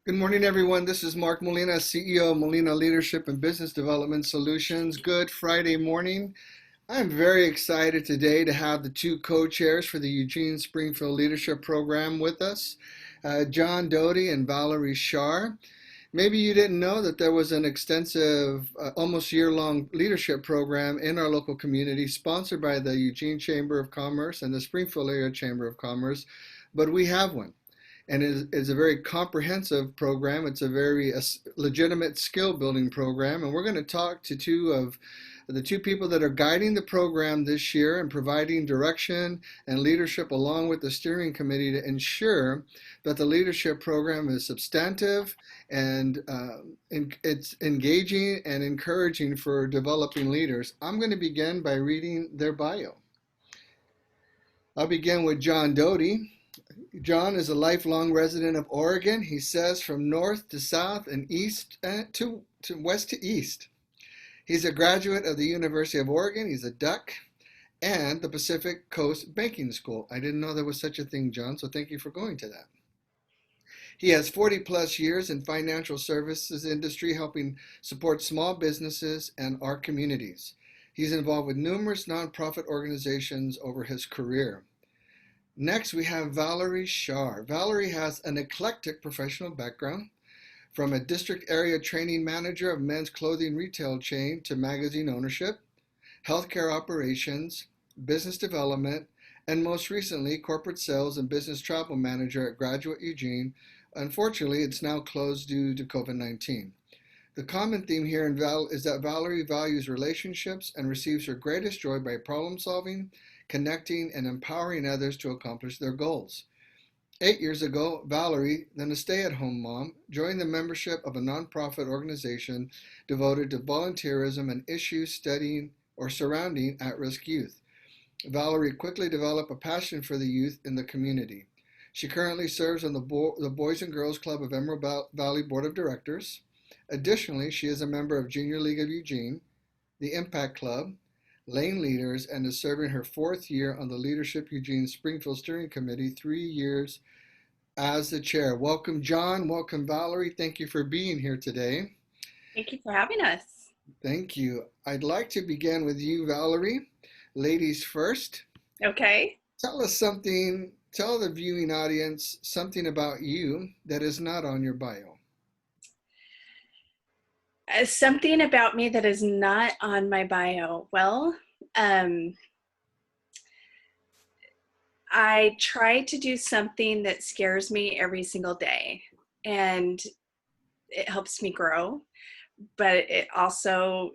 Good morning, everyone. This is Mark Molina, CEO of Molina Leadership and Business Development Solutions. Good Friday morning. I'm very excited today to have the two co-chairs for the Eugene Springfield Leadership Program with us, John Doty and Valerie Sharr. Maybe you didn't know that there was an extensive, almost year-long leadership program in our local community sponsored by the Eugene Chamber of Commerce and the Springfield Area Chamber of Commerce, but we have one. And is a very comprehensive program. It's a very legitimate skill building program. And we're going to talk to two of the two people that are guiding the program this year and providing direction and leadership along with the steering committee to ensure that the leadership program is substantive and it's engaging and encouraging for developing leaders. I'm going to begin by reading their bio. I'll begin with John Doty. John is a lifelong resident of Oregon. He says from north to south and east to west to east. He's a graduate of the University of Oregon. He's a Duck and the Pacific Coast Banking School. I didn't know there was such a thing, John, so thank you for going to that. He has 40 plus years in financial services industry helping support small businesses and our communities. He's involved with numerous nonprofit organizations over his career. Next, we have Valerie Sharr. Valerie has an eclectic professional background, from a district area training manager of men's clothing retail chain to magazine ownership, healthcare operations, business development, and most recently, corporate sales and business travel manager at Graduate Eugene. Unfortunately, it's now closed due to COVID-19. The common theme here is that Valerie values relationships and receives her greatest joy by problem solving, connecting, and empowering others to accomplish their goals. 8 years ago, Valerie, then a stay-at-home mom, joined the membership of a nonprofit organization devoted to volunteerism and issues studying or surrounding at-risk youth. Valerie quickly developed a passion for the youth in the community. She currently serves on the Boys and Girls Club of Emerald Valley Board of Directors. Additionally, she is a member of Junior League of Eugene, the Impact Club, Lane Leaders, and is serving her fourth year on the Leadership Eugene Springfield Steering Committee, 3 years as the chair. Welcome, John. Welcome, Valerie. Thank you for being here today. Thank you for having us. Thank you. I'd like to begin with you, Valerie. Ladies first. Okay. Tell us something, tell the viewing audience something about you that is not on your bio. Something about me that is not on my bio. Well, I try to do something that scares me every single day, and it helps me grow, but it also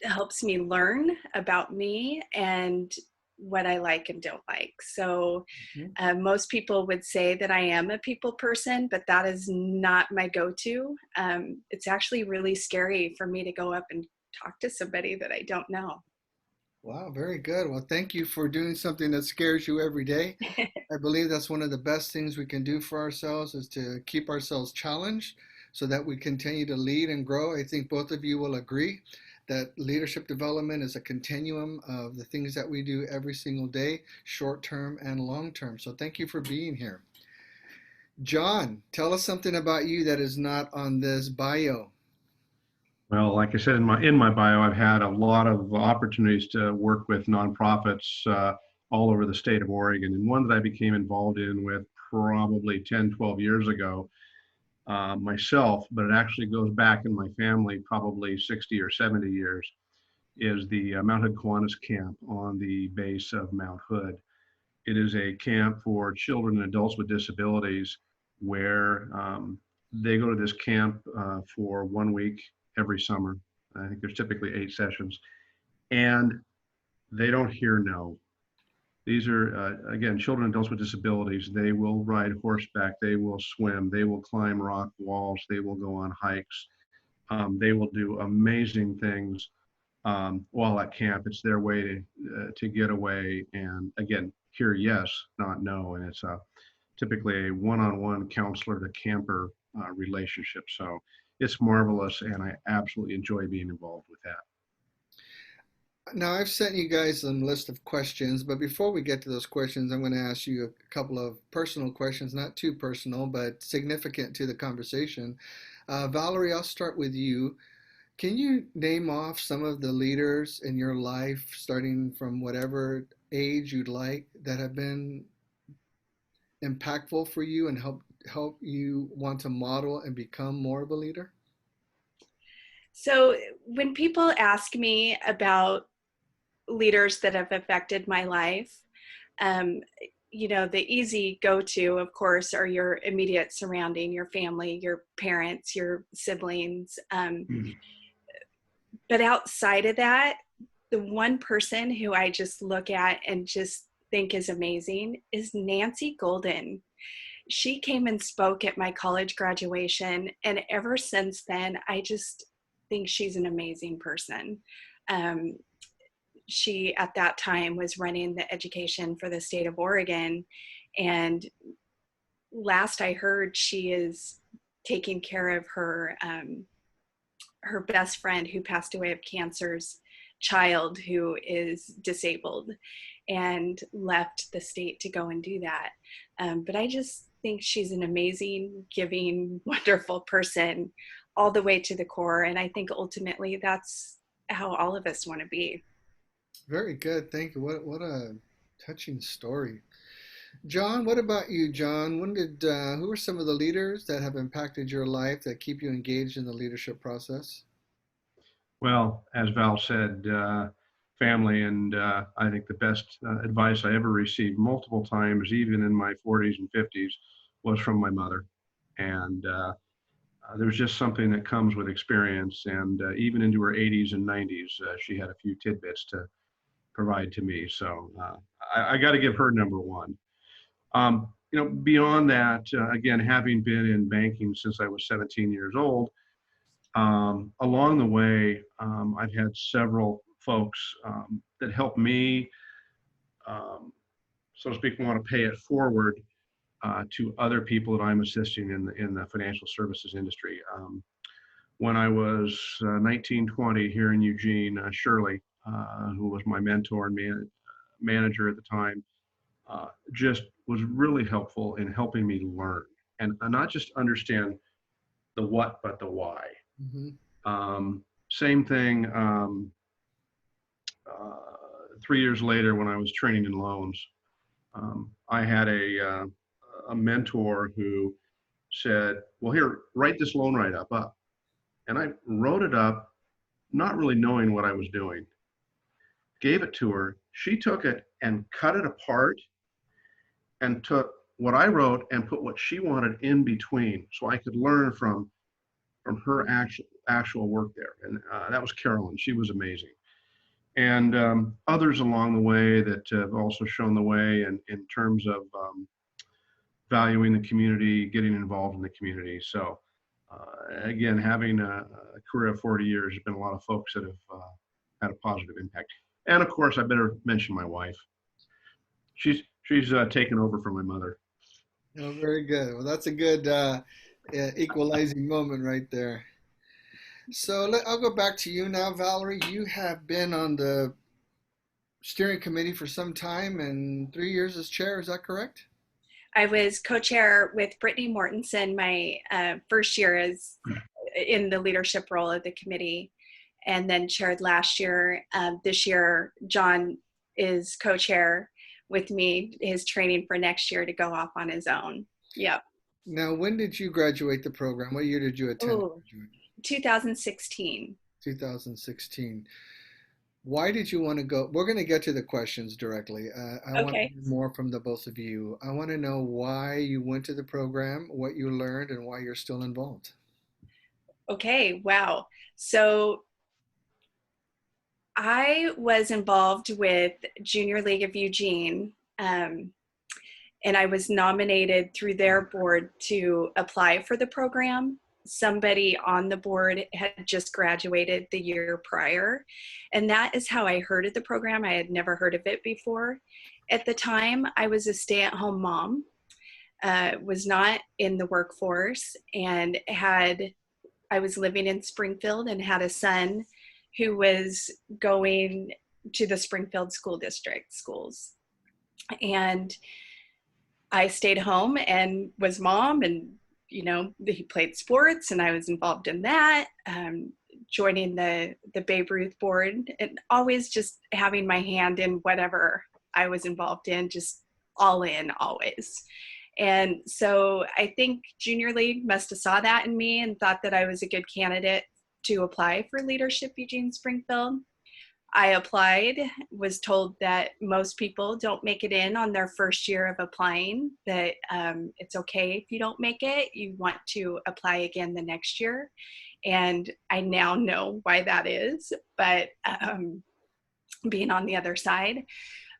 helps me learn about me and what I like and don't like. So most people would say that I am a people person, but that is not my go-to. It's actually really scary for me to go up and talk to somebody that I don't know. Wow, very good. Well, thank you for doing something that scares you every day. I believe that's one of the best things we can do for ourselves is to keep ourselves challenged so that we continue to lead and grow. I think both of you will agree that leadership development is a continuum of the things that we do every single day, short term and long term. So thank you for being here. John, tell us something about you that is not on this bio. Well, like I said in my bio, I've had a lot of opportunities to work with nonprofits all over the state of Oregon, and one that I became involved in with probably 10, 12 years ago myself, but it actually goes back in my family probably 60 or 70 years, is the Mount Hood Kiwanis Camp on the base of Mount Hood. It is a camp for children and adults with disabilities where they go to this camp for 1 week every summer. I think there's typically 8 sessions, and they don't hear no. These are, again, children and adults with disabilities. They will ride horseback, they will swim, they will climb rock walls, they will go on hikes. They will do amazing things while at camp. It's their way to get away and, again, hear yes, not no. And it's typically a one-on-one counselor to camper relationship. So it's marvelous, and I absolutely enjoy being involved with that. Now, I've sent you guys a list of questions, but before we get to those questions, I'm going to ask you a couple of personal questions, not too personal, but significant to the conversation. Valerie, I'll start with you. Can you name off some of the leaders in your life, starting from whatever age you'd like, that have been impactful for you and help you want to model and become more of a leader? So when people ask me about leaders that have affected my life, um, the easy go-to, of course, are your immediate surrounding, your family, your parents, your siblings. Mhm. But outside of that, the one person who I just look at and just think is amazing is Nancy Golden. She came and spoke at my college graduation, and ever since then, I just think she's an amazing person. Um, she, at that time, was running the education for the state of Oregon, and last I heard, she is taking care of her best friend who passed away of cancer's child who is disabled, and left the state to go and do that. But I just think she's an amazing, giving, wonderful person all the way to the core. And I think ultimately that's how all of us want to be. Very good. Thank you. What a touching story. John, what about you, John? Who are some of the leaders that have impacted your life that keep you engaged in the leadership process? Well, as Val said, family, and I think the best advice I ever received multiple times, even in my 40s and 50s, was from my mother. And there's just something that comes with experience. And even into her 80s and 90s, she had a few tidbits to provide to me. So I got to give her number one. Beyond that, again, having been in banking since I was 17 years old, along the way, I've had several folks that helped me, um, so to speak, want to pay it forward to other people that I'm assisting in the financial services industry. When I was 19, 20 here in Eugene, Shirley, who was my mentor and manager at the time, just was really helpful in helping me learn and not just understand the what, but the why. Hmm. Same thing 3 years later when I was training in loans. I had a mentor who said, well, here, write this loan write up. And I wrote it up, not really knowing what I was doing, gave it to her. She took it and cut it apart and took what I wrote and put what she wanted in between so I could learn from her actual work there. And that was Carolyn. She was amazing. And others along the way that have also shown the way in terms of valuing the community, getting involved in the community. So again, having a career of 40 years, there's been a lot of folks that have had a positive impact. And of course, I better mention my wife. She's taken over from my mother. Oh, very good. Well, that's a good equalizing moment right there. I'll go back to you now, Valerie. You have been on the steering committee for some time and 3 years as chair. Is that correct? I was co-chair with Brittany Mortensen my first year as in the leadership role of the committee, and then chaired last year. This year, John is co-chair with me, his training for next year to go off on his own. Yep. Now, when did you graduate the program? What year did you attend? Oh, 2016. 2016. Why did you want to go? We're going to get to the questions directly. I want to Okay. hear more from the both of you. I want to know why you went to the program, what you learned, and why you're still involved. Okay. Wow. So I was involved with Junior League of Eugene, and I was nominated through their board to apply for the program. Somebody on the board had just graduated the year prior, and that is how I heard of the program. I had never heard of it before. At the time, I was a stay-at-home mom, was not in the workforce, and I was living in Springfield and had a son who was going to the Springfield School District schools. And I stayed home and was mom, and he played sports and I was involved in that, joining the Babe Ruth board, and always just having my hand in whatever I was involved in, just all in always. And so I think Junior League must have saw that in me and thought that I was a good candidate to apply for Leadership Eugene Springfield. I applied, was told that most people don't make it in on their first year of applying, that it's okay if you don't make it. You want to apply again the next year. And I now know why that is, but being on the other side.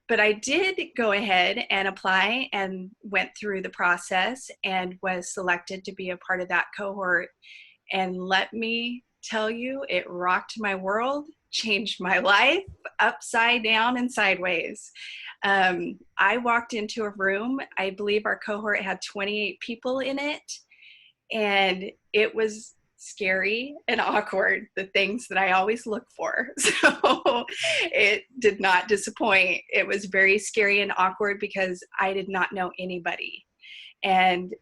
But I did go ahead and apply and went through the process and was selected to be a part of that cohort. And let me tell you, it rocked my world, changed my life upside down and sideways. I walked into a room, I believe our cohort had 28 people in it, and it was scary and awkward, the things that I always look for. So it did not disappoint. It was very scary and awkward because I did not know anybody. And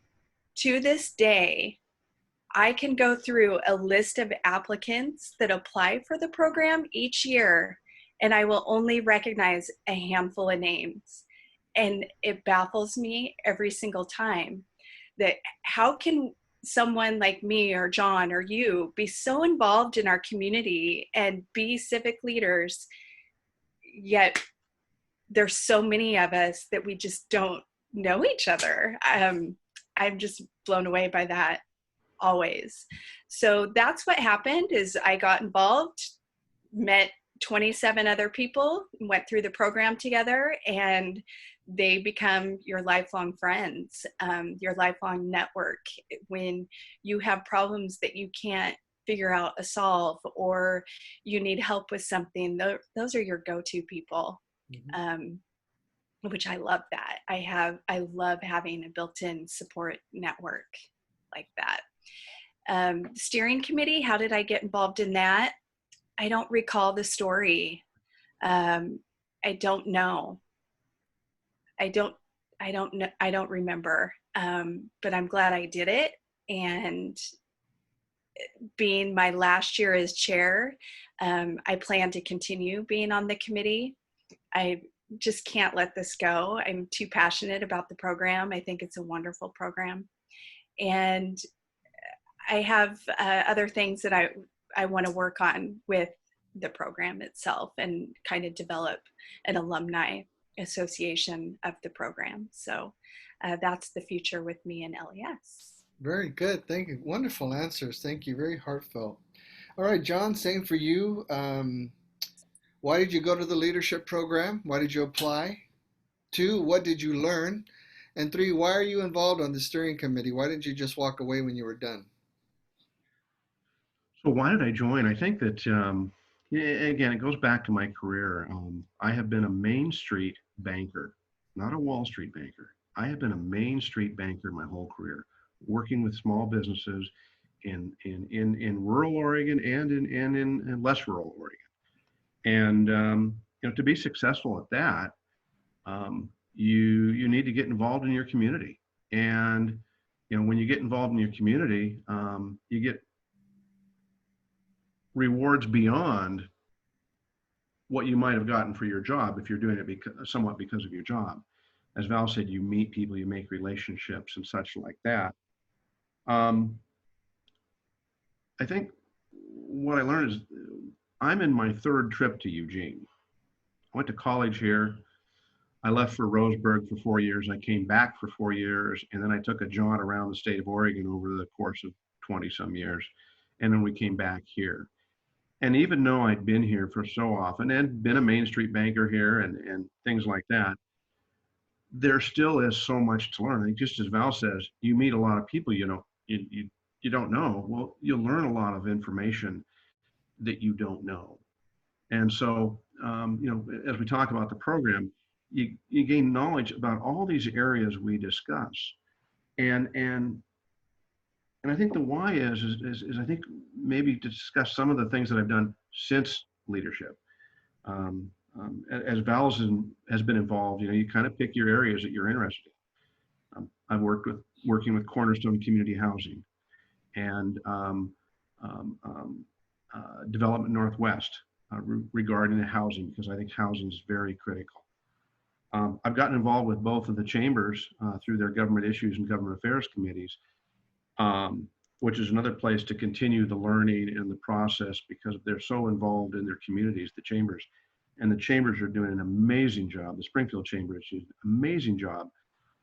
to this day, I can go through a list of applicants that apply for the program each year, and I will only recognize a handful of names. And it baffles me every single time that how can someone like me or John or you be so involved in our community and be civic leaders, yet there's so many of us that we just don't know each other. I'm just blown away by that always. So that's what happened is I got involved, met 27 other people, went through the program together, and they become your lifelong friends, your lifelong network. When you have problems that you can't figure out a solve, or you need help with something, those are your go-to people. Which I love that. I love having a built-in support network like that. Steering committee, how did I get involved in that? I don't recall the story. I don't know. I don't know. I don't remember. But I'm glad I did it. And being my last year as chair, I plan to continue being on the committee. I just can't let this go. I'm too passionate about the program. I think it's a wonderful program. And I have other things that I want to work on with the program itself and kind of develop an alumni association of the program. So that's the future with me and LES. Very good. Thank you. Wonderful answers. Thank you. Very heartfelt. All right, John, same for you. Why did you go to the leadership program? Why did you apply? 2, what did you learn? And 3, why are you involved on the steering committee? Why didn't you just walk away when you were done? So why did I join? I think that, again, it goes back to my career. I have been a Main Street banker, not a Wall Street banker. I have been a Main Street banker my whole career, working with small businesses in rural Oregon and in less rural Oregon. And to be successful at that, you need to get involved in your community. And when you get involved in your community, you get rewards beyond what you might have gotten for your job if you're doing it somewhat because of your job. As Val said, you meet people, you make relationships and such like that. I think what I learned is I'm in my 3rd trip to Eugene. I went to college here. I left for Roseburg for 4 years. I came back for 4 years, and then I took a jaunt around the state of Oregon over the course of 20 some years. And then we came back here. And even though I'd been here for so often and been a Main Street banker here and things like that, there still is so much to learn. I think just as Val says, you meet a lot of people you don't know. Well, you'll learn a lot of information that you don't know. And so, as we talk about the program, you gain knowledge about all these areas we discuss. And I think the why is I think maybe to discuss some of the things that I've done since leadership. as Val's has been involved, you kind of pick your areas that you're interested in. I've working with Cornerstone Community Housing and um, um, Development Northwest regarding the housing, because I think housing is very critical. I've gotten involved with both of the chambers through their government issues and government affairs committees, which is another place to continue the learning and the process, because they're so involved in their communities, the chambers. And the chambers are doing an amazing job. The Springfield Chamber is doing an amazing job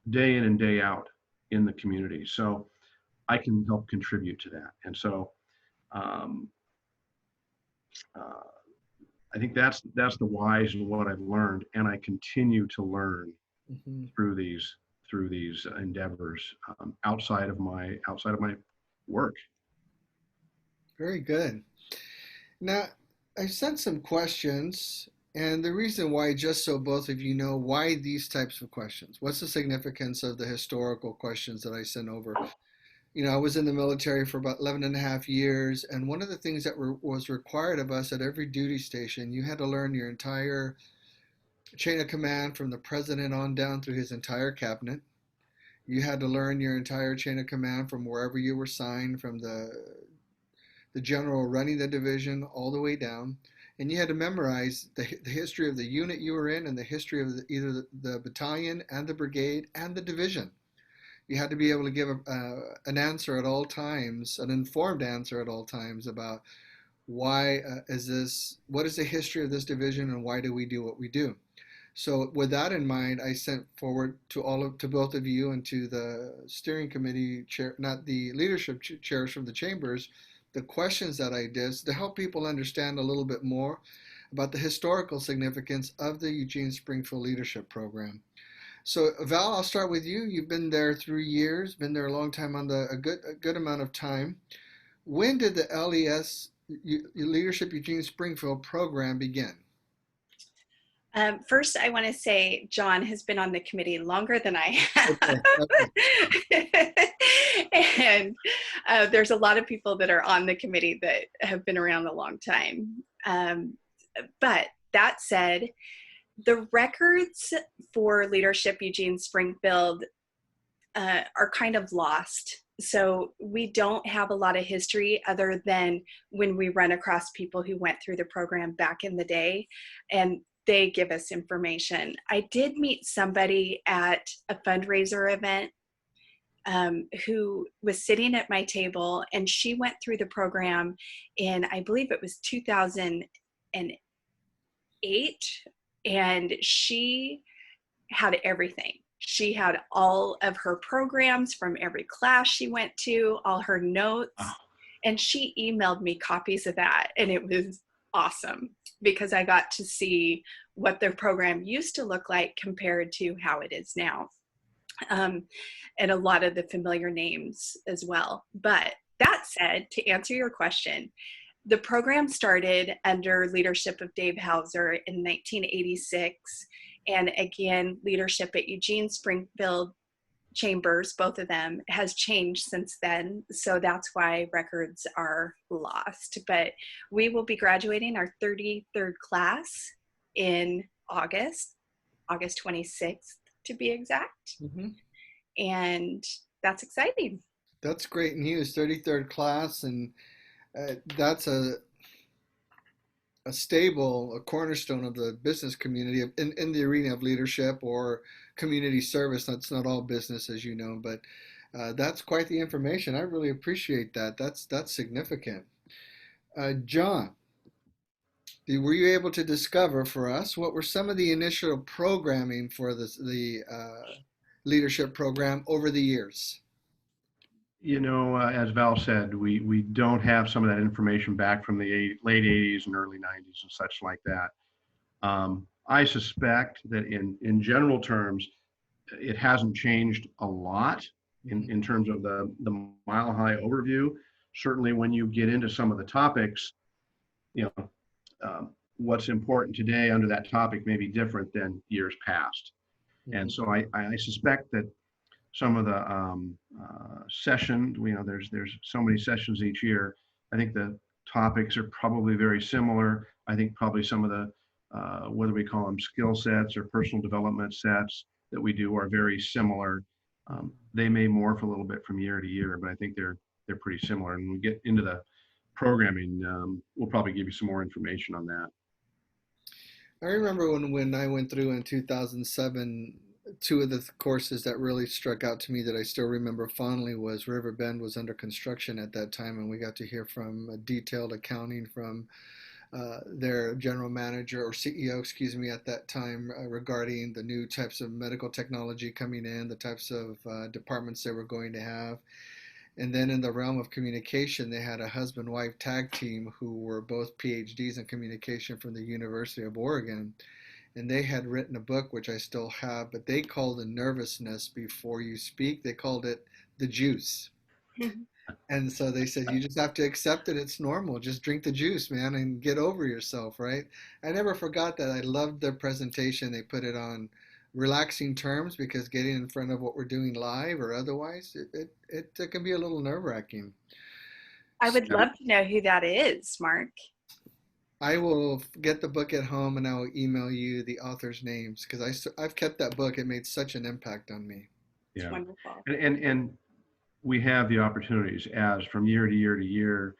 day in and day out in the community. So I can help contribute to that. And so um, uh, I think that's the whys and what I've learned, and I continue to learn Mm-hmm. through these endeavors outside of my work. Very good. Now, I sent some questions, and the reason why, just so both of you know, why these types of questions. What's the significance of the historical questions that I sent over? I was in the military for about 11 and a half years, and one of the things that was required of us at every duty station, you had to learn your entire chain of command from the president on down through his entire cabinet. You had to learn your entire chain of command from wherever you were signed, from the general running the division all the way down. And you had to memorize the history of the unit you were in and the history of either the battalion and the brigade and the division. You had to be able to give an answer at all times, an informed answer at all times about why what is the history of this division and why do we do what we do. So with that in mind, I sent forward to both of you and to the steering committee chair, not the leadership chairs from the chambers, the questions that I did to help people understand a little bit more about the historical significance of the Eugene Springfield Leadership Program. So Val, I'll start with you. You've been there 3 years, been there a long time, a good amount of time. When did the LES Leadership Eugene Springfield program begin? First, I want to say John has been on the committee longer than I have. Okay. And there's a lot of people that are on the committee that have been around a long time. But that said, the records for Leadership Eugene Springfield are kind of lost. So we don't have a lot of history other than when we run across people who went through the program back in the day, and they give us information. I did meet somebody at a fundraiser event who was sitting at my table, and she went through the program in, I believe it was 2008, and she had everything. She had all of her programs from every class she went to, all her notes, and she emailed me copies of that, and it was awesome because I got to see what their program used to look like compared to how it is now. And a lot of the familiar names as well. But that said, to answer your question, the program started under leadership of Dave Hauser in 1986. And again, leadership at Eugene Springfield Chambers, both of them, has changed since then. So that's why records are lost. But we will be graduating our 33rd class in August 26th to be exact. Mm-hmm. And that's exciting. That's great news. 33rd class, and that's a cornerstone of the business community in the arena of leadership or community service. That's not all business, as you know, but that's quite the information. I really appreciate that. That's significant. John, were you able to discover for us what were some of the initial programming for the leadership program over the years? As Val said, we don't have some of that information back from the late 80s and early 90s and such like that. I suspect that in general terms, it hasn't changed a lot in terms of the mile high overview. Certainly when you get into some of the topics, what's important today under that topic may be different than years past. And so I suspect that some of the sessions, there's so many sessions each year. I think the topics are probably very similar. I think probably some of the whether we call them skill sets or personal development sets that we do, are very similar. They may morph a little bit from year to year, but I think they're pretty similar. And when we get into the programming, we'll probably give you some more information on that. I remember when I went through in 2007, two of the courses that really struck out to me that I still remember fondly was River Bend was under construction at that time, and we got to hear from a detailed accounting from their general manager or CEO, excuse me, at that time regarding the new types of medical technology coming in, the types of departments they were going to have. And then in the realm of communication, they had a husband-wife tag team who were both PhDs in communication from the University of Oregon. And they had written a book, which I still have, but they called the nervousness before you speak, they called it the juice. And so they said, you just have to accept it. It's normal. Just drink the juice, man, and get over yourself, right? I never forgot that. I loved their presentation. They put it on relaxing terms because getting in front of what we're doing live or otherwise, it can be a little nerve-wracking. I would love to know who that is, Mark. I will get the book at home and I will email you the authors' names because I've kept that book. It made such an impact on me. It's Yeah. wonderful. And we have the opportunities as from year to year to year.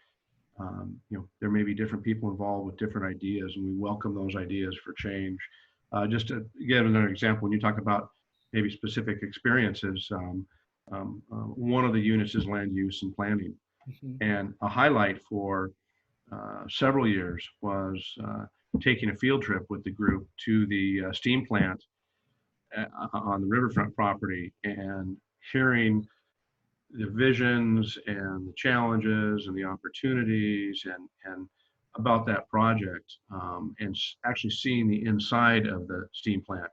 There may be different people involved with different ideas, and we welcome those ideas for change. Just to give another example, when you talk about maybe specific experiences, one of the units is land use and planning. Mm-hmm. And a highlight for several years was taking a field trip with the group to the steam plant on the riverfront property and hearing the visions and the challenges and the opportunities and about that project, and actually seeing the inside of the steam plant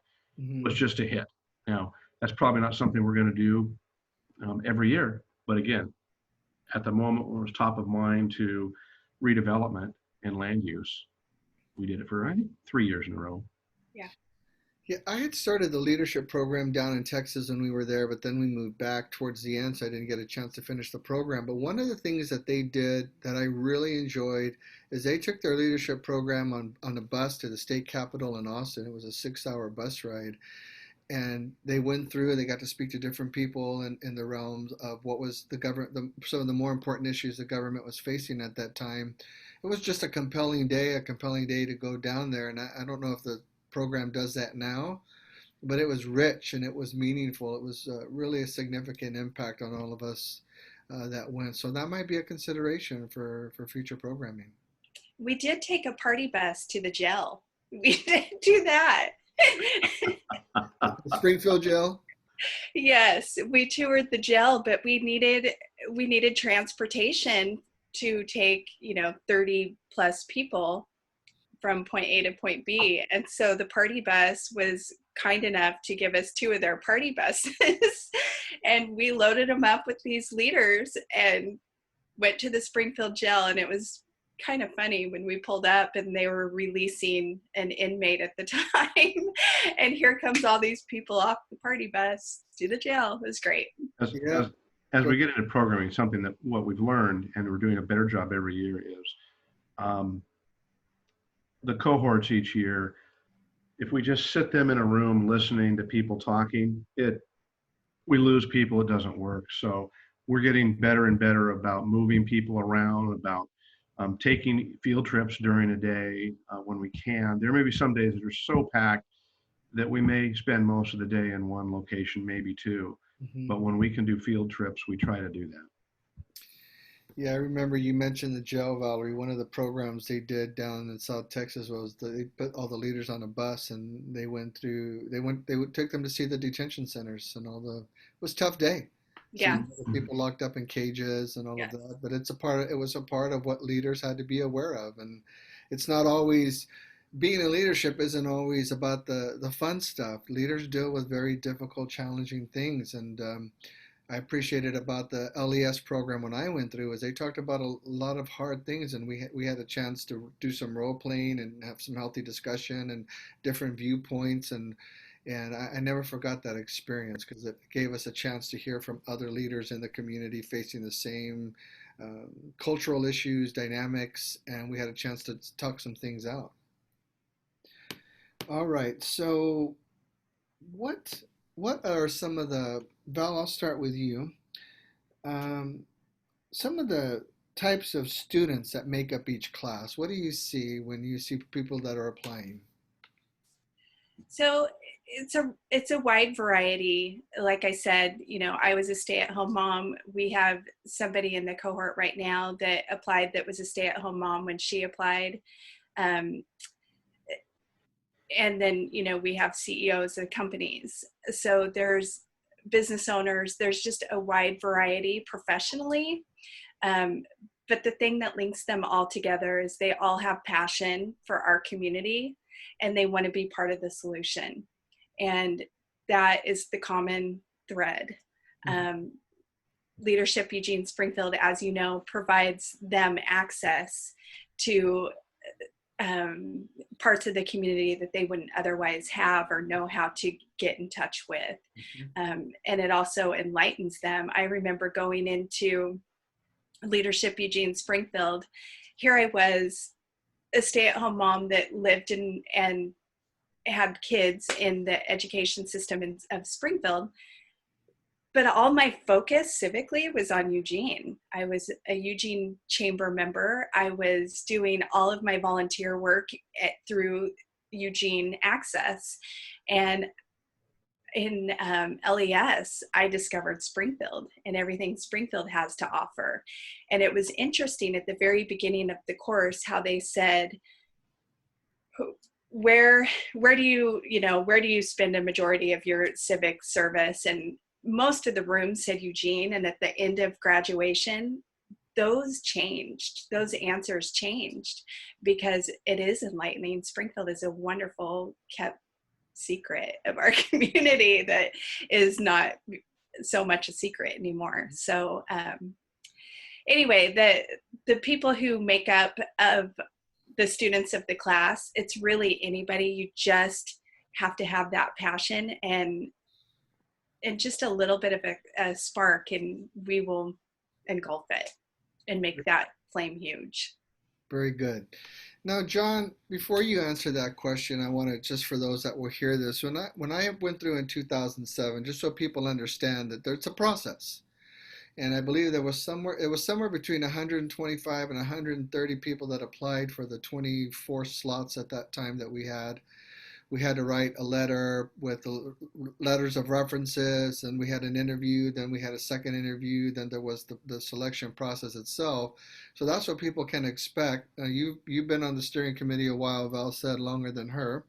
was just a hit. Now, that's probably not something we're going to do every year, but again, at the moment when it was top of mind to redevelopment and land use, we did it for, I think, 3 years in a row. Yeah. Yeah, I had started the leadership program down in Texas when we were there, but then we moved back towards the end, so I didn't get a chance to finish the program. But one of the things that they did that I really enjoyed is they took their leadership program on a bus to the state capitol in Austin. It was a 6-hour bus ride. And they went through, they got to speak to different people in the realms of what was the government, some of the more important issues the government was facing at that time. It was just a compelling day to go down there. And I don't know if the program does that now, but it was rich and it was meaningful. It was really a significant impact on all of us that went. So that might be a consideration for future programming. We did take a party bus to the jail. We did do that. Springfield jail? Yes, we toured the jail, but we needed transportation to take, 30 plus people from point A to point B. And so the party bus was kind enough to give us 2 of their party buses. And we loaded them up with these leaders and went to the Springfield jail. And it was kind of funny when we pulled up and they were releasing an inmate at the time. And here comes all these people off the party bus to the jail. It was great. As we get into programming, something that what we've learned, and we're doing a better job every year, is the cohorts each year. If we just sit them in a room listening to people talking, we lose people. It doesn't work. So we're getting better and better about moving people around, about taking field trips during a day when we can. There may be some days that are so packed that we may spend most of the day in one location, maybe 2. Mm-hmm. But when we can do field trips, we try to do that. Yeah, I remember you mentioned the jail, Valerie. One of the programs they did down in South Texas was they put all the leaders on a bus and they took them to see the detention centers and it was a tough day. Yeah. So people locked up in cages and all Yes. of that, but it was a part of what leaders had to be aware of. And it's not always, being in leadership isn't always about the fun stuff. Leaders deal with very difficult, challenging things. And I appreciated about the LES program when I went through is they talked about a lot of hard things, and we had a chance to do some role playing and have some healthy discussion and different viewpoints, and I never forgot that experience because it gave us a chance to hear from other leaders in the community facing the same cultural issues, dynamics, and we had a chance to talk some things out. All right. So what what are some of the Val, I'll start with you. Um, some of the types of students that make up each class. What do you see when you see people that are applying? So it's a wide variety. Like I said, I was a stay-at-home mom. We have somebody in the cohort right now that applied that was a stay-at-home mom when she applied. Um, and then, we have CEOs of companies. So there's business owners. There's just a wide variety professionally. Um, but the thing that links them all together is they all have passion for our community and they want to be part of the solution. And that is the common thread. Mhm. Um, Leadership Eugene Springfield, as you know, provides them access to parts of the community that they wouldn't otherwise have or know how to get in touch with. Mhm. And it also enlightens them. I remember going into Leadership Eugene Springfield. Here I was, a stay-at-home mom that lived in and had kids in the education system of Springfield, but all my focus civically was on Eugene. I was a Eugene chamber member. I was doing all of my volunteer work through Eugene Access, and in LES, I discovered Springfield and everything Springfield has to offer. And it was interesting at the very beginning of the course how they said, where do you spend a majority of your civic service? And most of the room said Eugene. And at the end of graduation, those answers changed because it is enlightening. Springfield is a wonderful kept secret of our community that is not so much a secret anymore. So anyway, the people who make up of the students of the class, it's really anybody. You just have to have that passion and just a little bit of a spark, and we will engulf it and make that flame huge. Very good. Now, John, before you answer that question, I want to just for those that will hear this, when I went through in 2007, just so people understand that there's a process. And I believe it was somewhere between 125 and 130 people that applied for the 24 slots at that time that we had. We had to write a letter with the letters of references, and we had an interview, then we had a second interview, then there was the selection process itself. So that's what people can expect. You've been on the steering committee a while, Val said, longer than her.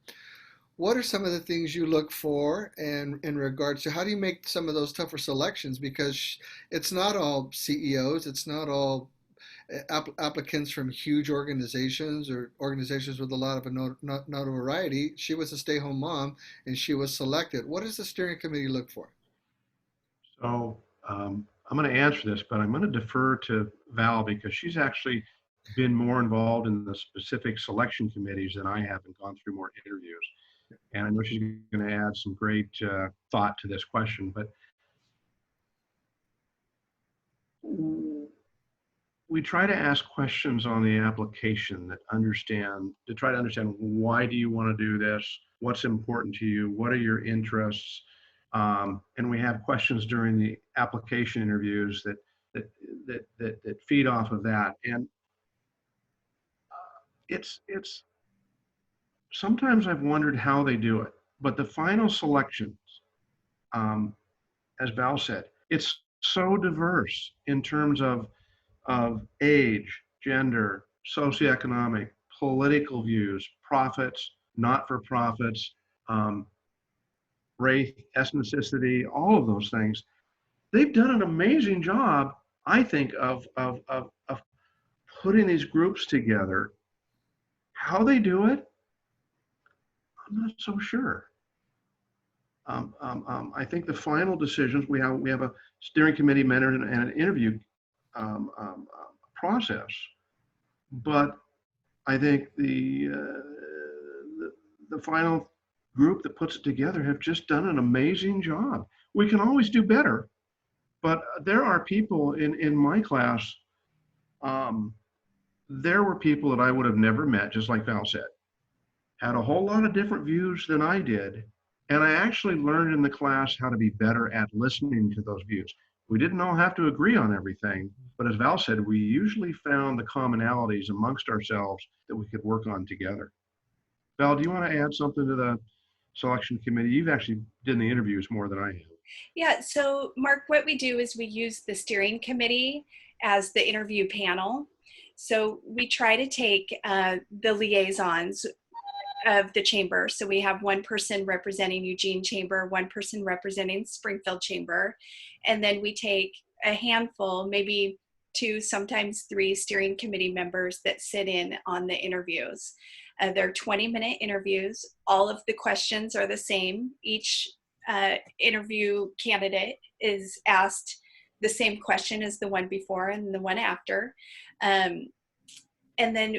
What are some of the things you look for, and in regards to how do you make some of those tougher selections? Because it's not all CEOs, it's not all applicants from huge organizations or organizations with a lot of notoriety. She was a stay-home mom and she was selected. What does the steering committee look for? So I'm going to answer this, but I'm going to defer to Val because she's actually been more involved in the specific selection committees than I have and gone through more interviews. And I know she's going to add some great thought to this question. But we try to ask questions on the application to try to understand why do you want to do this? What's important to you? What are your interests? And we have questions during the application interviews that feed off of that. And it's sometimes I've wondered how they do it, but the final selections, um, as Val said, it's so diverse in terms of age, gender, socioeconomic, political views, profits, not for profits, um, race, ethnicity, all of those things. They've done an amazing job, I think, of putting these groups together. How they do it, I'm not so sure. I think the final decisions we have a steering committee member and an interview process, but I think the final group that puts it together have just done an amazing job. We can always do better, but there are people in my class. Um, there were people that I would have never met, just like Val said. had a whole lot of different views than I did. And I actually learned in the class how to be better at listening to those views. We didn't all have to agree on everything, but as Val said, we usually found the commonalities amongst ourselves that we could work on together. Val, do you want to add something to the selection committee? You've actually done the interviews more than I have. Yeah, so Mark, what we do is we use the steering committee as the interview panel. So we try to take the liaisons of the chamber. So we have one person representing Eugene Chamber, one person representing Springfield Chamber, and then we take a handful, maybe 2, sometimes 3 steering committee members that sit in on the interviews. They're 20-minute interviews. All of the questions are the same. Each interview candidate is asked the same question as the one before and the one after. And then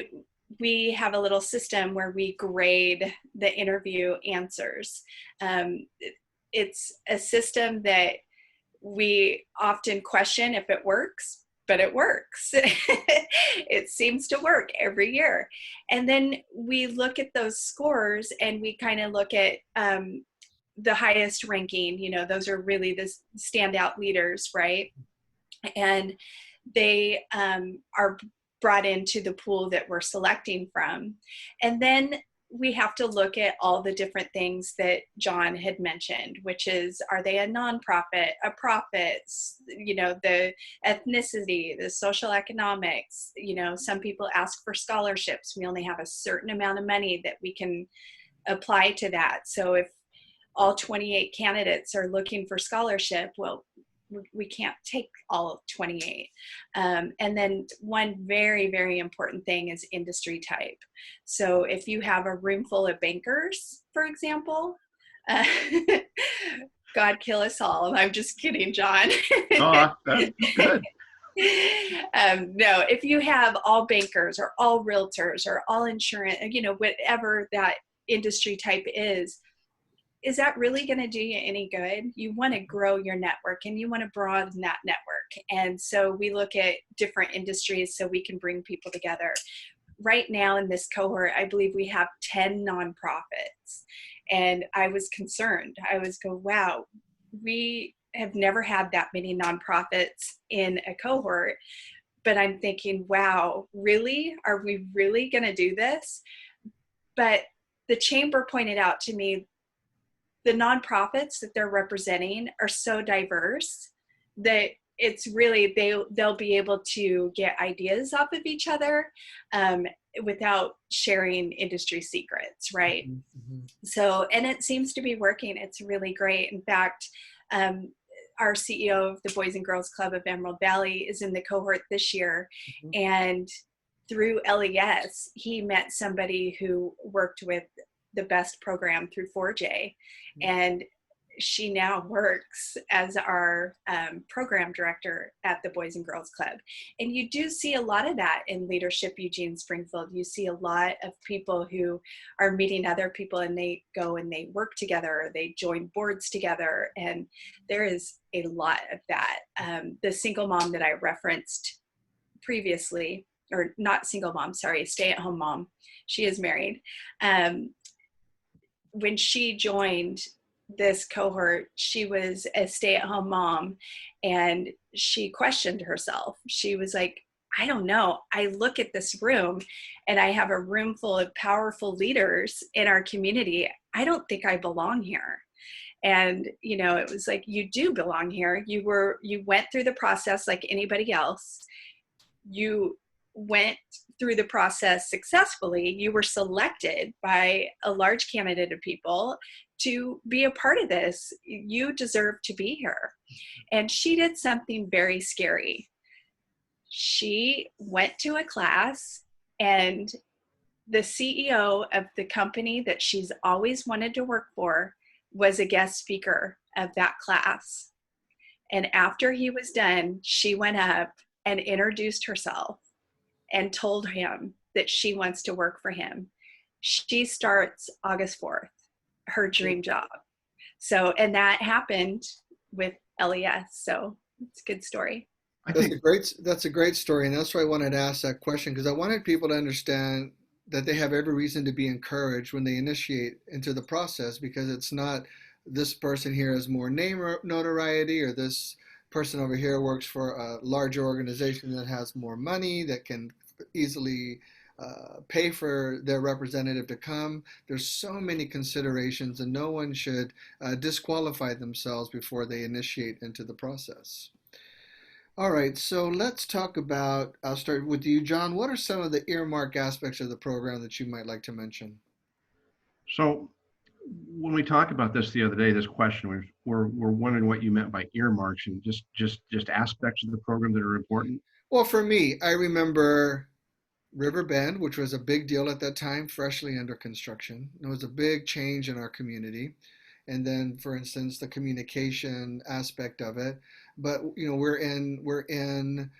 we have a little system where we grade the interview answers. It's a system that we often question if it works, but it works. It seems to work every year. And then we look at those scores and we kind of look at the highest ranking, you know, those are really the standout leaders, right? And they are brought into the pool that we're selecting from. And then we have to look at all the different things that John had mentioned, which is, are they a nonprofit, a profit, you know, the ethnicity, the social economics, you know, some people ask for scholarships. We only have a certain amount of money that we can apply to that. So if all 28 candidates are looking for scholarship, well, we can't take all 28. And then one very, very important thing is industry type. So if you have a room full of bankers, for example, God kill us all. I'm just kidding, John. Oh, that's good. No, if you have all bankers or all realtors or all insurance, you know, whatever that industry type is that really going to do you any good? You want to grow your network and you want to broaden that network. And so we look at different industries so we can bring people together. Right now in this cohort, I believe we have 10 nonprofits. And I was concerned. I was going, wow, we have never had that many nonprofits in a cohort. But I'm thinking, wow, really? Are we really going to do this? But the chamber pointed out to me, the nonprofits that they're representing are so diverse that it's really, they'll be able to get ideas off of each other without sharing industry secrets, right? Mm-hmm. So, and it seems to be working. It's really great. In fact, our CEO of the Boys and Girls Club of Emerald Valley is in the cohort this year. Mm-hmm. And through LES, he met somebody who worked with the BEST program through 4J. And she now works as our program director at the Boys and Girls Club. And you do see a lot of that in Leadership Eugene Springfield. You see a lot of people who are meeting other people and they go and they work together, or they join boards together. And there is a lot of that. The single mom that I referenced previously, or not single mom, sorry, stay-at-home mom, she is married. When she joined this cohort, she was a stay-at-home mom and she questioned herself. She was like, I don't know. I look at this room and I have a room full of powerful leaders in our community. I don't think I belong here. And, you know, it was like, you do belong here. You went through the process like anybody else. You went through the process successfully. You were selected by a large candidate of people to be a part of this. You deserve to be here. And she did something very scary. She went to a class and the CEO of the company that she's always wanted to work for was a guest speaker of that class. And after he was done, she went up and introduced herself and told him that she wants to work for him. She starts August 4th, her dream job. So, and that happened with LES. So it's a good story. That's a great story. And that's why I wanted to ask that question, because I wanted people to understand that they have every reason to be encouraged when they initiate into the process, because it's not this person here has more name notoriety, or this person over here works for a larger organization that has more money that can easily pay for their representative to come. There's so many considerations, and no one should disqualify themselves before they initiate into the process. All right, so let's talk about, I'll start with you, John. What are some of the earmark aspects of the program that you might like to mention? So when we talked about this the other day, this question, we're wondering what you meant by earmarks, and just aspects of the program that are important. Well, for me, I remember River Bend, which was a big deal at that time, freshly under construction. It was a big change in our community. And then, for instance, the communication aspect of it. But we're in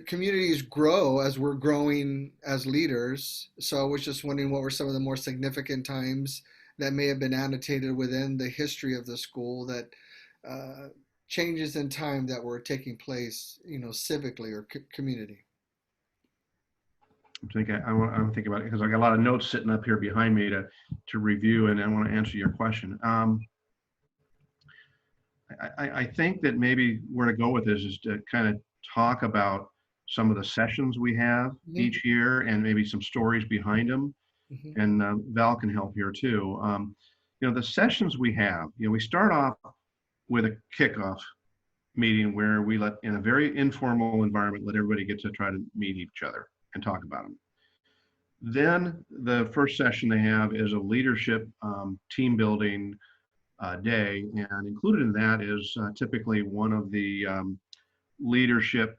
communities grow as we're growing as leaders. So I was just wondering what were some of the more significant times that may have been annotated within the history of the school, that uh, changes in time that were taking place, civically or community. I'm thinking about it because I got a lot of notes sitting up here behind me to review, and I want to answer your question. I think that maybe where to go with this is to kind of talk about some of the sessions we have Mm-hmm. each year, and maybe some stories behind them. Mm-hmm. And Val can help here too. The sessions we have, we start off with a kickoff meeting where we let, in a very informal environment, let everybody get to try to meet each other and talk about them. Then the first session they have is a leadership team building day, and included in that is typically one of the leadership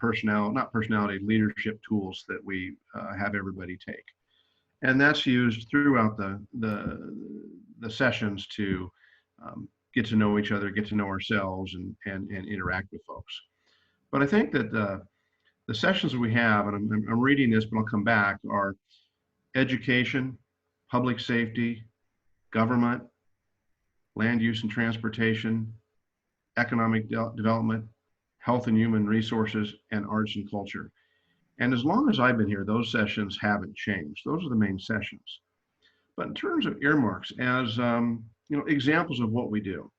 leadership tools that we have everybody take. And that's used throughout the sessions to get to know each other, get to know ourselves, and interact with folks. But I think that the sessions we have, and I'm reading this, but I'll come back, are education, public safety, government, land use and transportation, economic development, health and human resources, and arts and culture. And as long as I've been here, those sessions haven't changed. Those are the main sessions. But in terms of earmarks, as examples of what we do,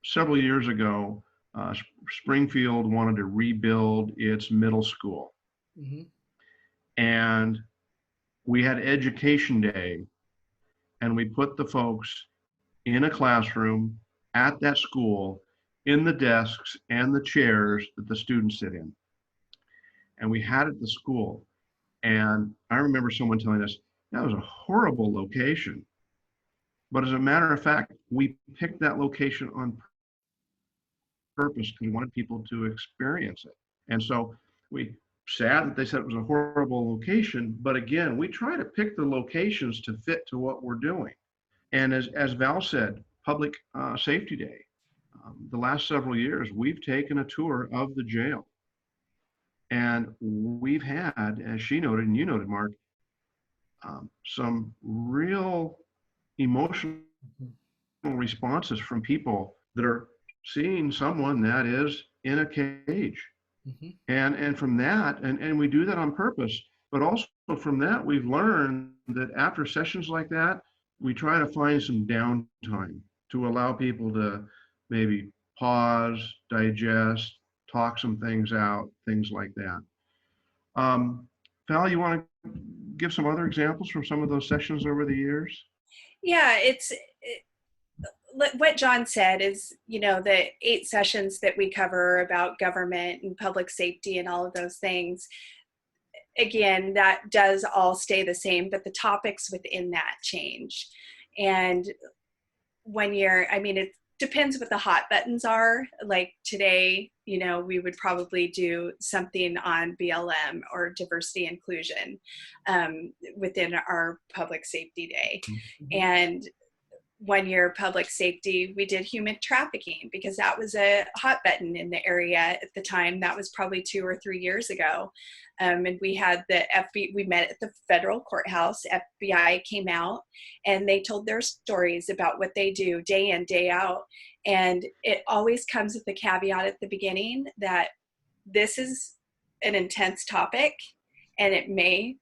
several years ago, Springfield wanted to rebuild its middle school. Mm-hmm. And we had education day, and we put the folks in a classroom at that school, in the desks and the chairs that the students sit in. And we had it at the school. And I remember someone telling us that was a horrible location. But as a matter of fact, we picked that location on purpose because we wanted people to experience it. And so we sad that they said it was a horrible location, but again, we try to pick the locations to fit to what we're doing. And as Val said, Public Safety Day, the last several years, we've taken a tour of the jail. And we've had, as she noted, and you noted, Mark, some real emotional responses from people that are seeing someone that is in a cage. Mm-hmm. And from that, and we do that on purpose, but also from that, we've learned that after sessions like that, we try to find some downtime to allow people to maybe pause, digest, talk some things out, things like that. Val, you want to give some other examples from some of those sessions over the years? Yeah, what John said is, the 8 sessions that we cover about government and public safety and all of those things, again, that does all stay the same, but the topics within that change. And it depends what the hot buttons are. Like today, we would probably do something on BLM or diversity inclusion within our public safety day. Mm-hmm. And 1 year public safety, we did human trafficking because that was a hot button in the area at the time. That was probably 2 or 3 years ago. And we had the FBI, we met at the federal courthouse. FBI came out and they told their stories about what they do day in, day out. And it always comes with the caveat at the beginning that this is an intense topic and it may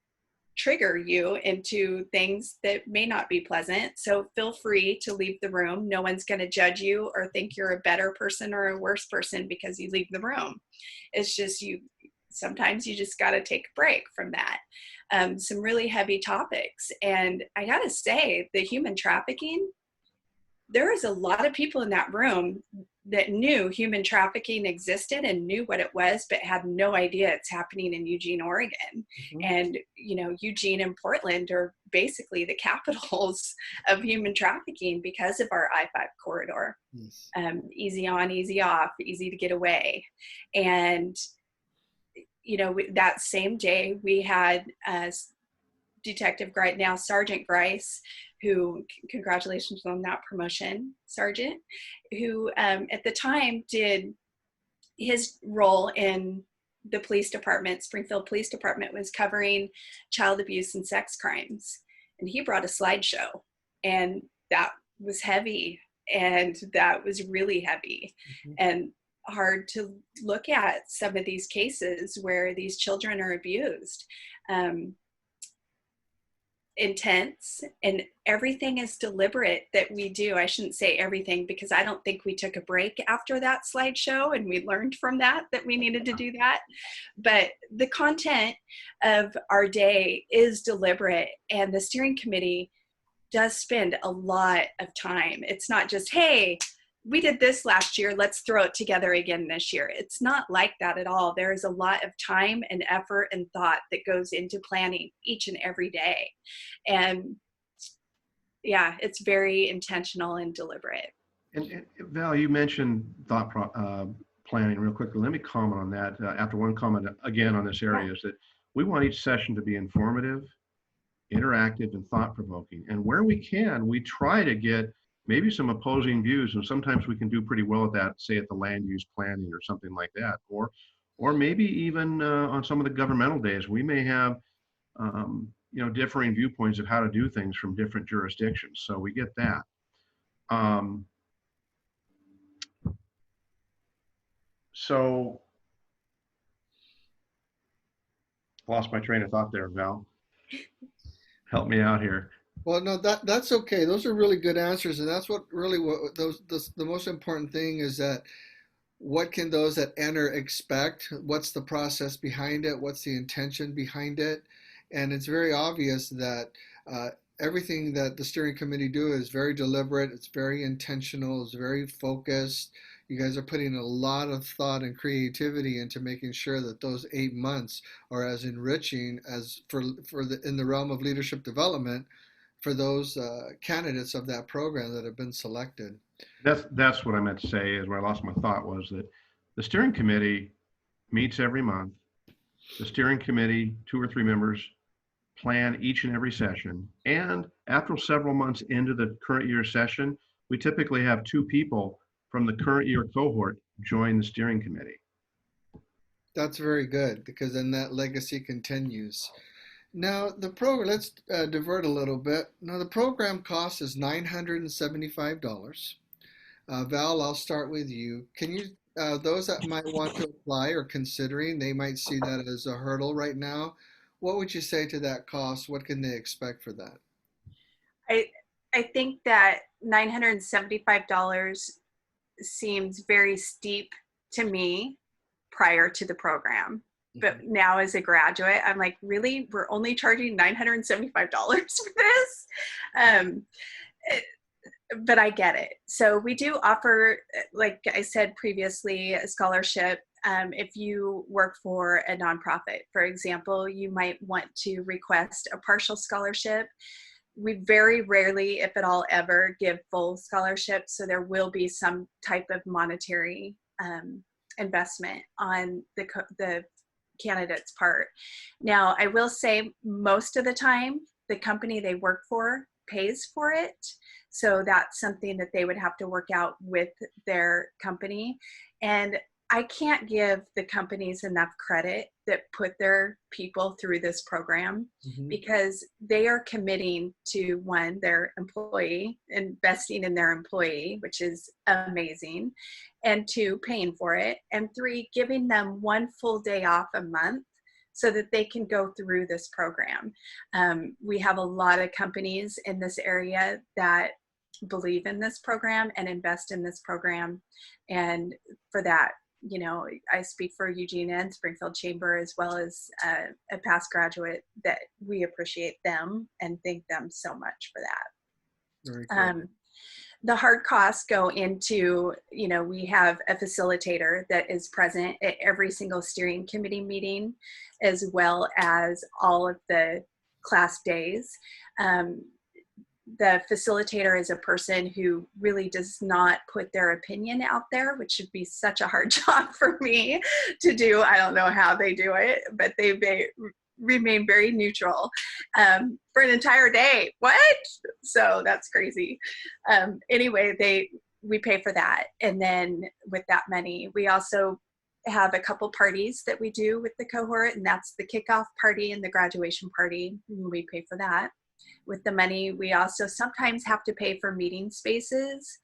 trigger you into things that may not be pleasant. So feel free to leave the room. No one's going to judge you or think you're a better person or a worse person because you leave the room. It's just sometimes you just got to take a break from that. Some really heavy topics. And I got to say, the human trafficking, there was a lot of people in that room that knew human trafficking existed and knew what it was, but had no idea it's happening in Eugene, Oregon. Mm-hmm. And, Eugene and Portland are basically the capitals of human trafficking because of our I-5 corridor. Yes. Easy on, easy off, easy to get away. And, that same day we had Detective Grice, now Sergeant Grice, who, congratulations on that promotion, Sergeant, who at the time did his role in the police department, Springfield Police Department, was covering child abuse and sex crimes. And he brought a slideshow, and that was heavy, and that was really heavy. Mm-hmm. And hard to look at some of these cases where these children are abused. Intense, and everything is deliberate that we do. I shouldn't say everything, because I don't think we took a break after that slideshow and we learned from that we needed to do that. But the content of our day is deliberate, and the steering committee does spend a lot of time. It's not just, hey, we did this last year, let's throw it together again this year. It's not like that at all. There is a lot of time and effort and thought that goes into planning each and every day. And yeah, it's very intentional and deliberate. And Val, you mentioned planning real quickly. Let me comment on that after one comment again on this area, is that we want each session to be informative, interactive, and thought-provoking. And where we can, we try to get maybe some opposing views, and sometimes we can do pretty well at that, say at the land use planning or something like that, or maybe even on some of the governmental days, we may have differing viewpoints of how to do things from different jurisdictions. So we get that. So lost my train of thought there, Val. Help me out here. Well, no, that's okay. Those are really good answers, and that's the most important thing is that what can those that enter expect? What's the process behind it? What's the intention behind it? And it's very obvious that everything that the steering committee do is very deliberate. It's very intentional. It's very focused. You guys are putting a lot of thought and creativity into making sure that those 8 months are as enriching as in the realm of leadership development for those candidates of that program that have been selected. That's what I meant to say, is where I lost my thought, was that the steering committee meets every month. The steering committee, 2 or 3 members, plan each and every session. And after several months into the current year session, we typically have 2 people from the current year cohort join the steering committee. That's very good, because then that legacy continues. Now, the program, let's divert a little bit. Now, the program cost is $975. Val, I'll start with you. Can you, those that might want to apply or considering, they might see that as a hurdle right now. What would you say to that cost? What can they expect for that? I think that $975 seems very steep to me prior to the program. But now as a graduate, I'm like, really? We're only charging $975 for this? But I get it. So we do offer, like I said previously, a scholarship. If you work for a nonprofit, for example, you might want to request a partial scholarship. We very rarely, if at all ever, give full scholarships. So there will be some type of monetary investment on the candidate's part. Now, I will say most of the time, the company they work for pays for it. So that's something that they would have to work out with their company. And I can't give the companies enough credit that put their people through this program, because they are committing to, 1, their employee, investing in their employee, which is amazing, and 2, paying for it, and 3, giving them 1 full day off a month so that they can go through this program. We have a lot of companies in this area that believe in this program and invest in this program. And for that, you know, I speak for Eugene and Springfield Chamber, as well as a past graduate, that we appreciate them and thank them so much for that. Very cool. The hard costs go into, you know, we have a facilitator that is present at every single steering committee meeting, as well as all of the class days. The facilitator is a person who really does not put their opinion out there, which should be such a hard job for me to do. I don't know how they do it, but they remain very neutral for an entire day. What? So that's crazy. Anyway, we pay for that. And then with that money, we also have a couple parties that we do with the cohort, and that's the kickoff party and the graduation party. We pay for that. With the money, we also sometimes have to pay for meeting spaces,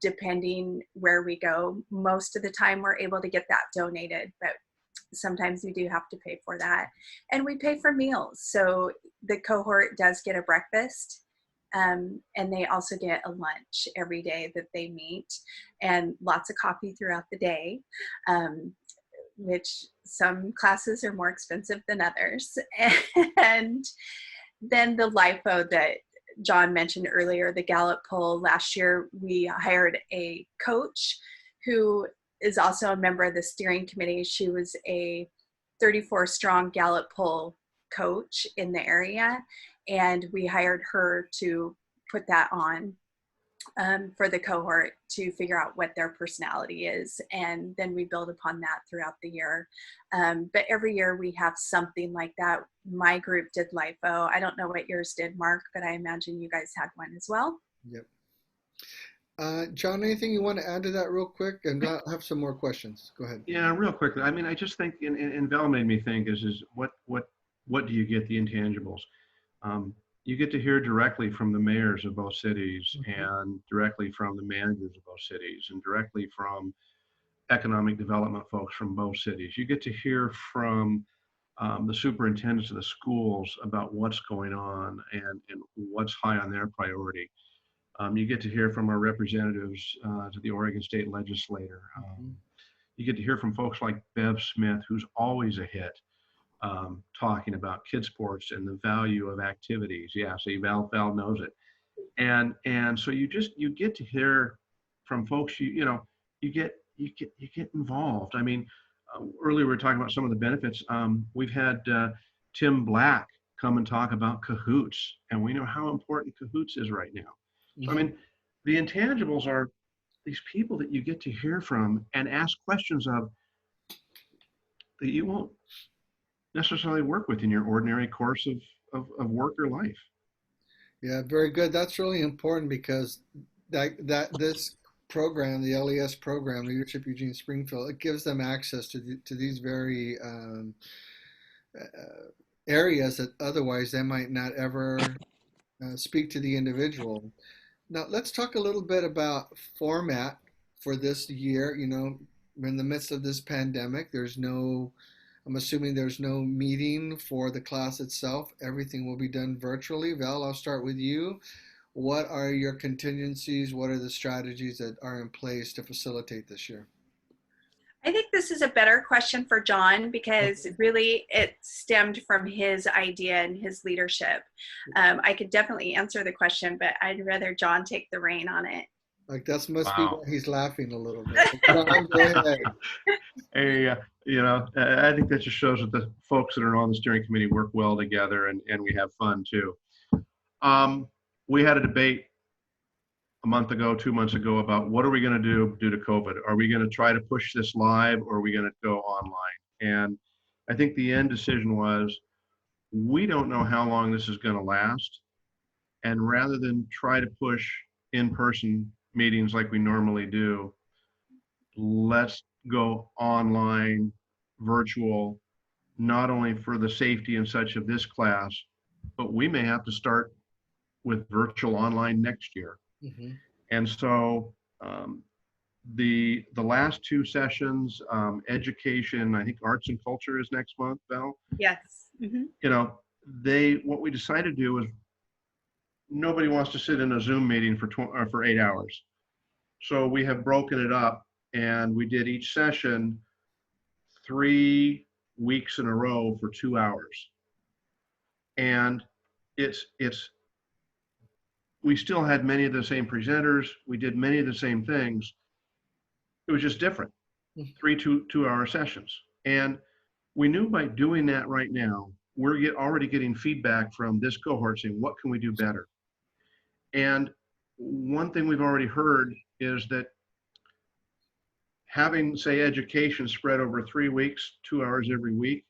depending where we go. Most of the time we're able to get that donated, but sometimes we do have to pay for that. And we pay for meals. So the cohort does get a breakfast, and they also get a lunch every day that they meet, and lots of coffee throughout the day, which some classes are more expensive than others. And then the LIFO that John mentioned earlier, the Gallup poll. Last year, we hired a coach who is also a member of the steering committee. She was a 34 strong Gallup poll coach in the area, and we hired her to put that on for the cohort to figure out what their personality is, and then we build upon that throughout the year. But every year we have something like that. My group did LIFO. I don't know what yours did, Mark, but I imagine you guys had one as well. Yep. John, anything you want to add to that real quick? And I'll have some more questions. Go ahead. Yeah, real quickly. I mean, I just think, and Val made me think, is what do you get, the intangibles? You get to hear directly from the mayors of both cities, and directly from the managers of both cities, and directly from economic development folks from both cities. You get to hear from the superintendents of the schools about what's going on and what's high on their priority. You get to hear from our representatives to the Oregon State Legislature. You get to hear from folks like Bev Smith, who's always a hit, talking about kid sports and the value of activities. Yeah, see, Val knows it. And so you get to hear from folks, you get involved. I mean, earlier we were talking about some of the benefits. We've had Tim Black come and talk about Cahoots, and we know how important Cahoots is right now. So, I mean, the intangibles are these people that you get to hear from and ask questions of that you won't necessarily work with in your ordinary course of work or life. Yeah, very good. That's really important, because this program, the LES program, Leadership Eugene Springfield, it gives them access to these very areas that otherwise they might not ever speak to the individual. Now, let's talk a little bit about format for this year. You know, we're in the midst of this pandemic. I'm assuming there's no meeting for the class itself. Everything will be done virtually. Val, I'll start with you. What are your contingencies? What are the strategies that are in place to facilitate this year? I think this is a better question for John, because really it stemmed from his idea and his leadership. I could definitely answer the question, but I'd rather John take the reign on it. Like, that must be why he's laughing a little bit. John, go ahead. Hey, I think that just shows that the folks that are on the steering committee work well together, and we have fun too. We had a debate a month ago, 2 months ago, about what are we going to do due to COVID? Are we going to try to push this live, or are we going to go online? And I think the end decision was, we don't know how long this is going to last. And rather than try to push in-person meetings like we normally do, let's go online, virtual, not only for the safety and such of this class, but we may have to start with virtual online next year. And so The last two sessions, education, I think arts and culture is next month, Val. Yes. Mm-hmm. You know, what we decided to do is nobody wants to sit in a Zoom meeting for 8 hours. So we have broken it up, and we did each session 3 weeks in a row for 2 hours. And it's we still had many of the same presenters. We did many of the same things. It was just different. Three 2-hour sessions. And we knew by doing that right now, we're already getting feedback from this cohort saying, what can we do better? And one thing we've already heard is that having, say, education spread over 3 weeks, 2 hours every week,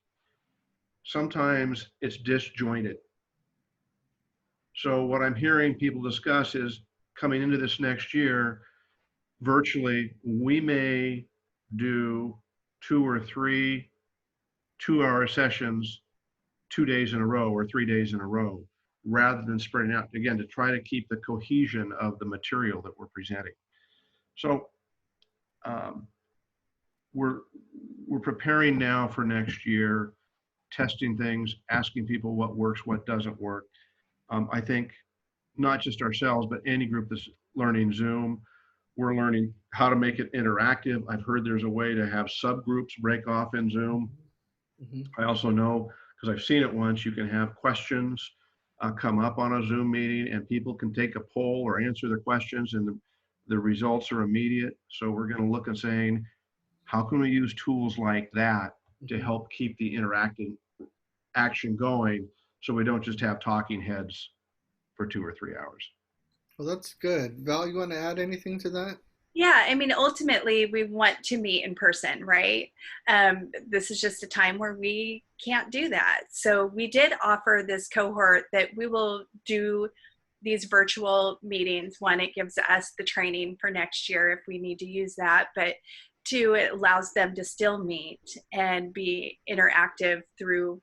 sometimes it's disjointed. So what I'm hearing people discuss is coming into this next year, virtually, we may do 2 or 3 2-hour sessions 2 days in a row or 3 days in a row, rather than spreading out, again, to try to keep the cohesion of the material that we're presenting. So we're preparing now for next year, testing things, asking people what works, what doesn't work. I think not just ourselves, but any group that's learning Zoom, we're learning how to make it interactive. I've heard there's a way to have subgroups break off in Zoom. Mm-hmm. I also know, because I've seen it once, you can have questions come up on a Zoom meeting and people can take a poll or answer their questions, and the results are immediate. So we're going to look and saying, how can we use tools like that to help keep the interacting action going, so we don't just have talking heads for 2 or 3 hours. Well, that's good. Val, you want to add anything to that? Yeah, I mean, ultimately, we want to meet in person, right? This is just a time where we can't do that. So we did offer this cohort that we will do these virtual meetings. One, it gives us the training for next year if we need to use that, but two, it allows them to still meet and be interactive through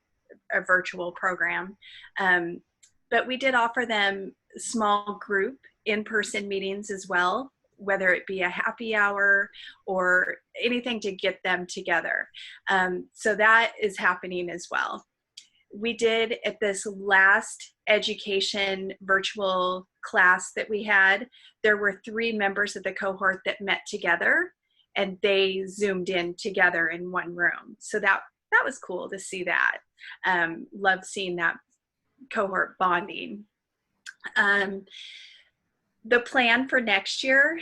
a virtual program. But we did offer them small group in-person meetings as well, whether it be a happy hour or anything to get them together. So that is happening as well. We did, at this last education virtual class that we had, there were 3 members of the cohort that met together, and they Zoomed in together in one room. So that was cool to see that. Love seeing that cohort bonding. The plan for next year,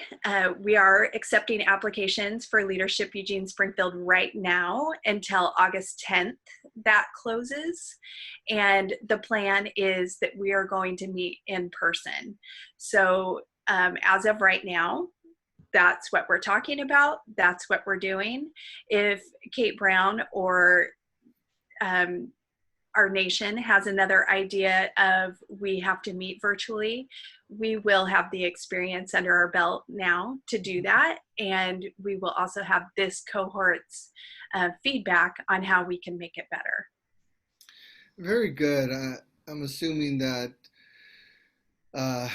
we are accepting applications for Leadership Eugene Springfield right now until August 10th. That closes. And the plan is that we are going to meet in person. So as of right now, that's what we're talking about. That's what we're doing. If Kate Brown or our nation has another idea of we have to meet virtually, we will have the experience under our belt now to do that. And we will also have this cohort's feedback on how we can make it better. Very good. I'm assuming that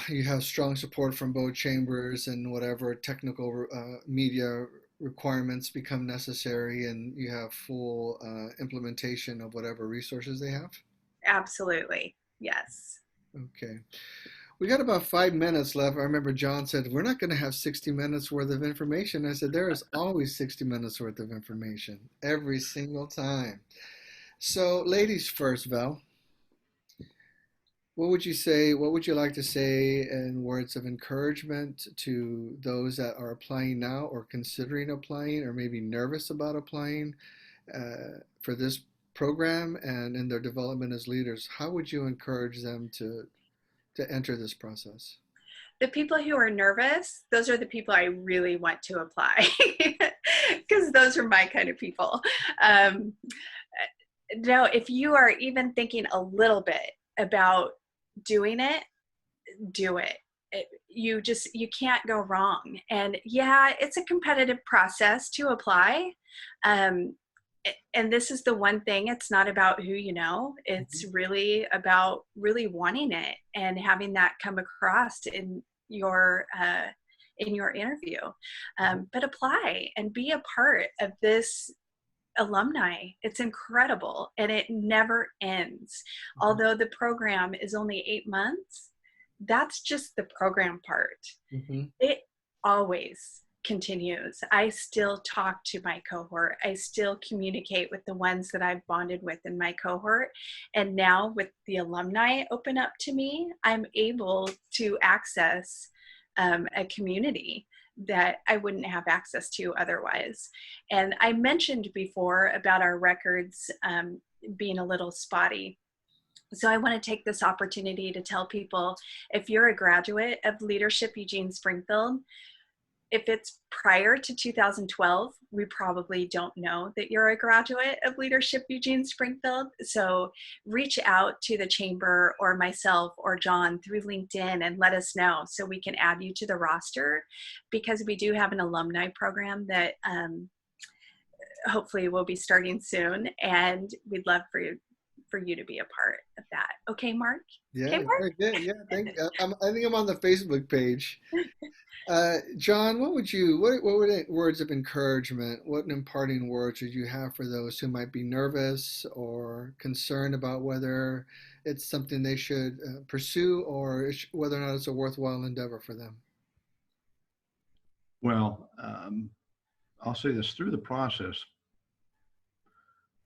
you have strong support from both chambers, and whatever technical media requirements become necessary, and you have full implementation of whatever resources they have? Absolutely. Yes. Okay. We got about 5 minutes left. I remember John said, we're not going to have 60 minutes worth of information. I said, there is always 60 minutes worth of information every single time. So ladies first, Val. What would you like to say in words of encouragement to those that are applying now or considering applying or maybe nervous about applying for this program and in their development as leaders? How would you encourage them to enter this process? The people who are nervous, those are the people I really want to apply, because those are my kind of people. No, if you are even thinking a little bit about doing it, do it. You can't go wrong. And yeah, it's a competitive process to apply. And this is the one thing, it's not about who you know, it's really about really wanting it and having that come across in your in your interview. But apply and be a part of this alumni. It's incredible, and it never ends. Although the program is only 8 months, that's just the program part. It always continues. I still talk to my cohort. I still communicate with the ones that I've bonded with in my cohort. And now with the alumni open up to me, I'm able to access a community that I wouldn't have access to otherwise. And I mentioned before about our records being a little spotty. So I want to take this opportunity to tell people, if you're a graduate of Leadership Eugene Springfield, if it's prior to 2012, we probably don't know that you're a graduate of Leadership Eugene Springfield. So reach out to the chamber or myself or John through LinkedIn and let us know so we can add you to the roster, because we do have an alumni program that hopefully will be starting soon, and we'd love for you to be a part of that. Okay, Mark? Yeah, okay, Mark? very good. Yeah, I think I'm on the Facebook page. John, what would words of encouragement, what imparting words would you have for those who might be nervous or concerned about whether it's something they should pursue, or whether or not it's a worthwhile endeavor for them? Well, I'll say this: through the process,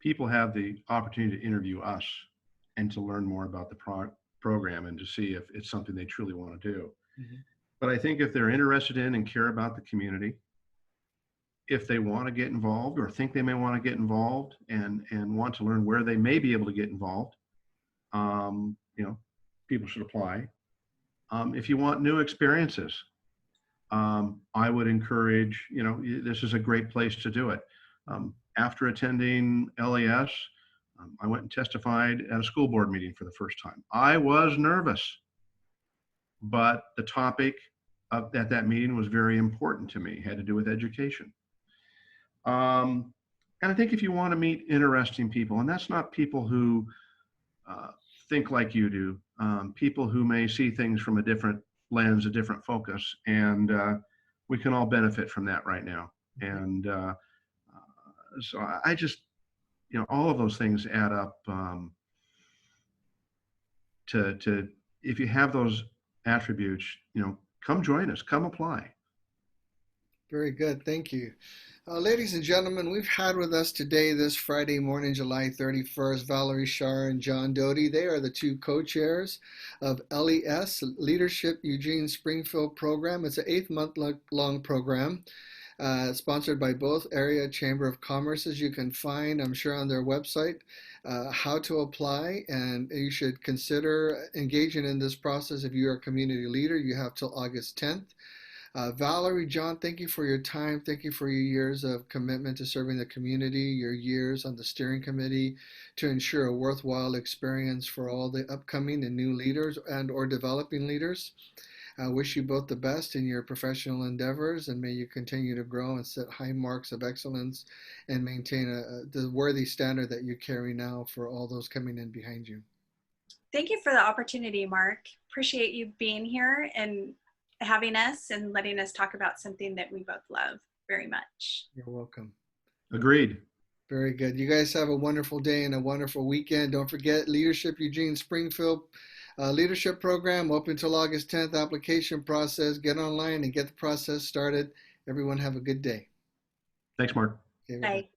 people have the opportunity to interview us and to learn more about the program and to see if it's something they truly want to do. But I think if they're interested in and care about the community, if they want to get involved or think they may want to get involved and want to learn where they may be able to get involved, people should apply. If you want new experiences, I would encourage, this is a great place to do it. After attending LES, I went and testified at a school board meeting for the first time. I was nervous, but the topic at that meeting was very important to me. It had to do with education. And I think if you want to meet interesting people, and that's not people who think like you do, people who may see things from a different lens, a different focus, and we can all benefit from that right now. And so I just, all of those things add up to if you have those attributes, come join us, come apply. Very good. Thank you. Ladies and gentlemen, we've had with us today, this Friday morning, July 31st, Valerie, Sharr, and John Doty. They are the two co-chairs of LES, Leadership Eugene Springfield program. It's an 8-month-long program. Sponsored by both area Chamber of Commerces. You can find, I'm sure, on their website how to apply, and you should consider engaging in this process. If you're a community leader, you have till August 10th. Valerie, John, thank you for your time. Thank you for your years of commitment to serving the community, your years on the steering committee to ensure a worthwhile experience for all the upcoming and new leaders and or developing leaders. I wish you both the best in your professional endeavors, and may you continue to grow and set high marks of excellence and maintain the worthy standard that you carry now for all those coming in behind you. Thank you for the opportunity, Mark. Appreciate you being here and having us and letting us talk about something that we both love very much. You're welcome. Agreed. Very good. You guys have a wonderful day and a wonderful weekend. Don't forget, Leadership Eugene Springfield leadership program open till August 10th. Application process. Get online and get the process started. Everyone have a good day. Thanks, Mark. Okay, bye.